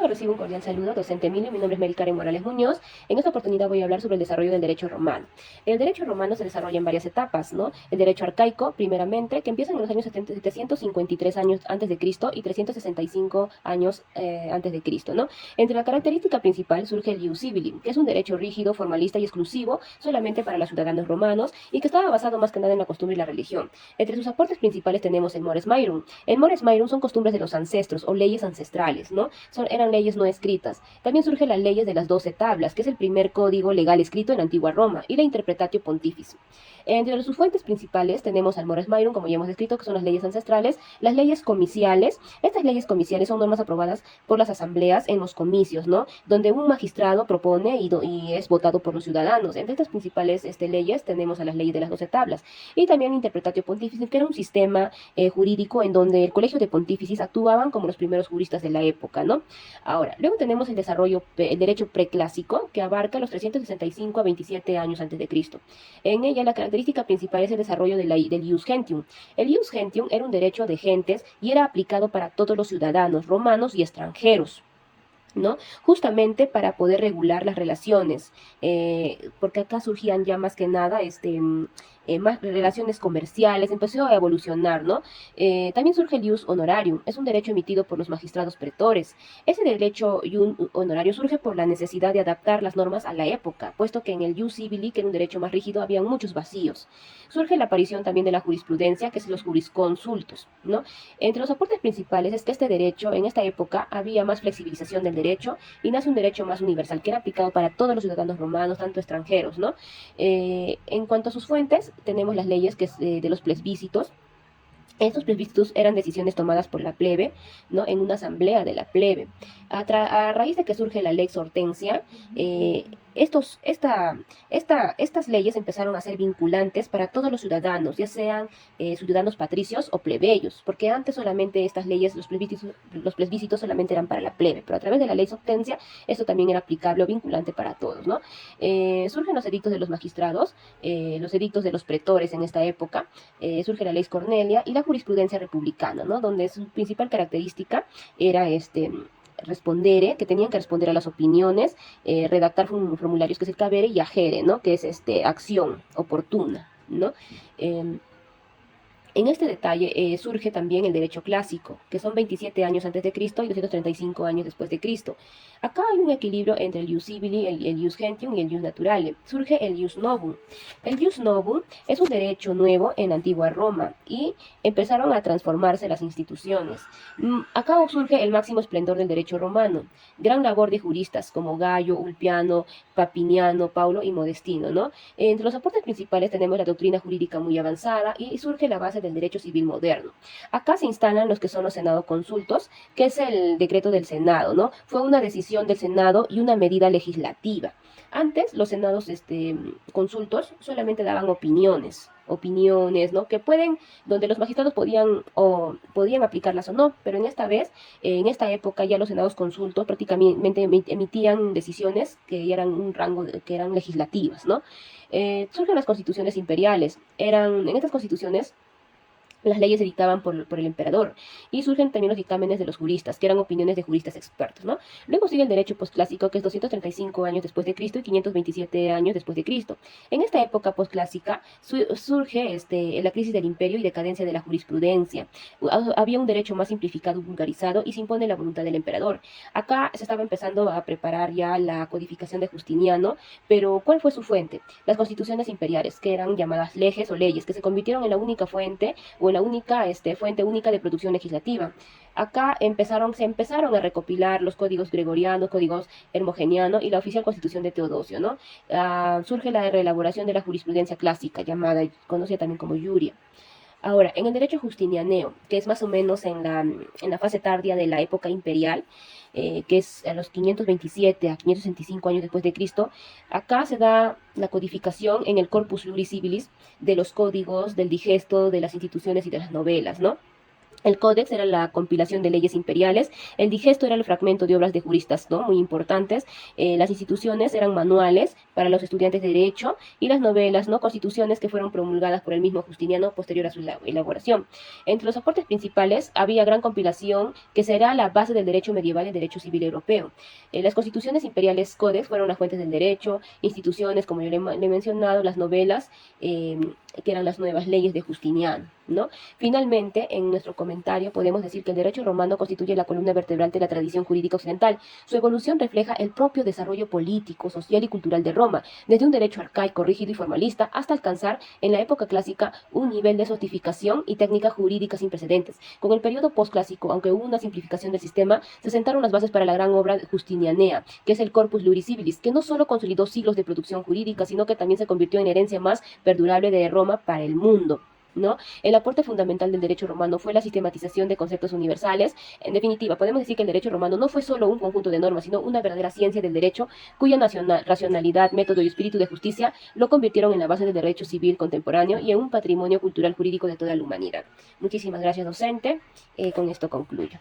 Profesor, recibo un cordial saludo, docente Emilio. Mi nombre es Mary Karen Morales Muñoz. En esta oportunidad voy a hablar sobre el desarrollo del derecho romano. El derecho romano se desarrolla en varias etapas, ¿no? El derecho arcaico, primeramente, que empieza en los años 753 años antes de Cristo y 365 años antes de Cristo, ¿no? Entre la característica principal surge el ius civili, que es un derecho rígido, formalista y exclusivo solamente para los ciudadanos romanos y que estaba basado más que nada en la costumbre y la religión. Entre sus aportes principales tenemos el mores maiorum. El mores maiorum son costumbres de los ancestros o leyes ancestrales, ¿no? Eran leyes no escritas. También surgen las leyes de las 12 tablas, que es el primer código legal escrito en la antigua Roma, y la Interpretatio Pontificia. Entre sus fuentes principales tenemos al mores maiorum, como ya hemos escrito, que son las leyes ancestrales, las leyes comiciales. Estas leyes comiciales son normas aprobadas por las asambleas en los comicios, ¿no? Donde un magistrado propone y es votado por los ciudadanos. Entre estas principales leyes tenemos a las leyes de las 12 tablas y también Interpretatio Pontificia, que era un sistema jurídico en donde el colegio de pontífices actuaban como los primeros juristas de la época, ¿no? Ahora, luego tenemos el derecho preclásico, que abarca los 365 a 27 años antes de Cristo. En ella, la característica principal es el desarrollo del ius gentium. El ius gentium era un derecho de gentes y era aplicado para todos los ciudadanos romanos y extranjeros, ¿no? Justamente para poder regular las relaciones, porque acá surgían ya más que nada más relaciones comerciales, empezó a evolucionar, ¿no? También surge el ius honorarium, es un derecho emitido por los magistrados pretores. Ese derecho honorario surge por la necesidad de adaptar las normas a la época, puesto que en el ius civili, que era un derecho más rígido, había muchos vacíos. Surge la aparición también de la jurisprudencia, que es los jurisconsultos, ¿no? Entre los aportes principales es que este derecho, en esta época, había más flexibilización del derecho y nace un derecho más universal, que era aplicado para todos los ciudadanos romanos, tanto extranjeros, ¿no? En cuanto a sus fuentes, tenemos las leyes de los plebiscitos. Estos plebiscitos eran decisiones tomadas por la plebe, ¿no? En una asamblea de la plebe. A raíz de que surge la Lex Hortensia, estas leyes empezaron a ser vinculantes para todos los ciudadanos, ya sean ciudadanos patricios o plebeyos, porque antes solamente estas leyes, los plebiscitos solamente eran para la plebe, pero a través de la Lex Hortensia esto también era aplicable o vinculante para todos, ¿no? Surgen los edictos de los magistrados, los edictos de los pretores en esta época, surge la Lex Cornelia y la jurisprudencia republicana, ¿no? Donde su principal característica era que tenían que responder a las opiniones, redactar formularios, que es el cabere, y agere, ¿no? Que es acción oportuna, ¿no? En este detalle surge también el derecho clásico, que son 27 años antes de Cristo y 235 años después de Cristo. Acá hay un equilibrio entre el ius civili, el ius gentium y el ius naturale. Surge el ius novum. El ius novum es un derecho nuevo en antigua Roma y empezaron a transformarse las instituciones. Acá surge el máximo esplendor del derecho romano. Gran labor de juristas como Gallo, Ulpiano, Papiniano, Paulo y Modestino, ¿no? Entre los aportes principales tenemos la doctrina jurídica muy avanzada y surge la base del derecho civil moderno. Acá se instalan los que son los Senado consultos, que es el decreto del Senado, ¿no? Fue una decisión del Senado y una medida legislativa. Antes los senados consultos solamente daban opiniones, ¿no? Donde los magistrados podían aplicarlas o no, pero en esta época ya los senados consultos prácticamente emitían decisiones que eran un rango, que eran legislativas, ¿no? Surgen las constituciones imperiales. En estas constituciones las leyes se dictaban por el emperador y surgen también los dictámenes de los juristas, que eran opiniones de juristas expertos, ¿no? Luego sigue el derecho posclásico, que es 235 años después de Cristo y 527 años después de Cristo. En esta época posclásica surge la crisis del imperio y decadencia de la jurisprudencia. Había un derecho más simplificado, vulgarizado, y se impone la voluntad del emperador. Acá se estaba empezando a preparar ya la codificación de Justiniano, pero ¿cuál fue su fuente? Las constituciones imperiales, que eran llamadas leges o leyes, que se convirtieron en la única fuente o en la única fuente única de producción legislativa. Acá se empezaron a recopilar los códigos gregorianos, códigos hermogenianos y la oficial constitución de Teodosio, ¿no? Surge la reelaboración de la jurisprudencia clásica, conocida también como Iuria. Ahora, en el derecho justinianeo, que es más o menos en la fase tardía de la época imperial, que es a los 527 a 565 años después de Cristo, acá se da la codificación en el corpus iuris civilis de los códigos, del digesto, de las instituciones y de las novelas, ¿no? El códex era la compilación de leyes imperiales, el digesto era el fragmento de obras de juristas, ¿no?, muy importantes, las instituciones eran manuales para los estudiantes de derecho y las novelas, ¿no?, constituciones que fueron promulgadas por el mismo Justiniano posterior a su elaboración. Entre los aportes principales había gran compilación que será la base del derecho medieval y el derecho civil europeo. Las constituciones imperiales códex fueron las fuentes del derecho, instituciones, como yo le he mencionado, las novelas, que eran las nuevas leyes de Justiniano, ¿no? Finalmente, en nuestro comentario podemos decir que el derecho romano constituye la columna vertebral de la tradición jurídica occidental. Su evolución refleja el propio desarrollo político, social y cultural de Roma, desde un derecho arcaico, rígido y formalista, hasta alcanzar en la época clásica un nivel de sofisticación y técnica jurídica sin precedentes. Con el periodo postclásico, aunque hubo una simplificación del sistema, se sentaron las bases para la gran obra justinianea, que es el Corpus Iuris Civilis, que no solo consolidó siglos de producción jurídica, sino que también se convirtió en herencia más perdurable de Roma para el mundo, ¿no? El aporte fundamental del derecho romano fue la sistematización de conceptos universales. En definitiva, podemos decir que el derecho romano no fue solo un conjunto de normas, sino una verdadera ciencia del derecho, cuya racionalidad, método y espíritu de justicia lo convirtieron en la base del derecho civil contemporáneo y en un patrimonio cultural jurídico de toda la humanidad. Muchísimas gracias, docente. Con esto concluyo.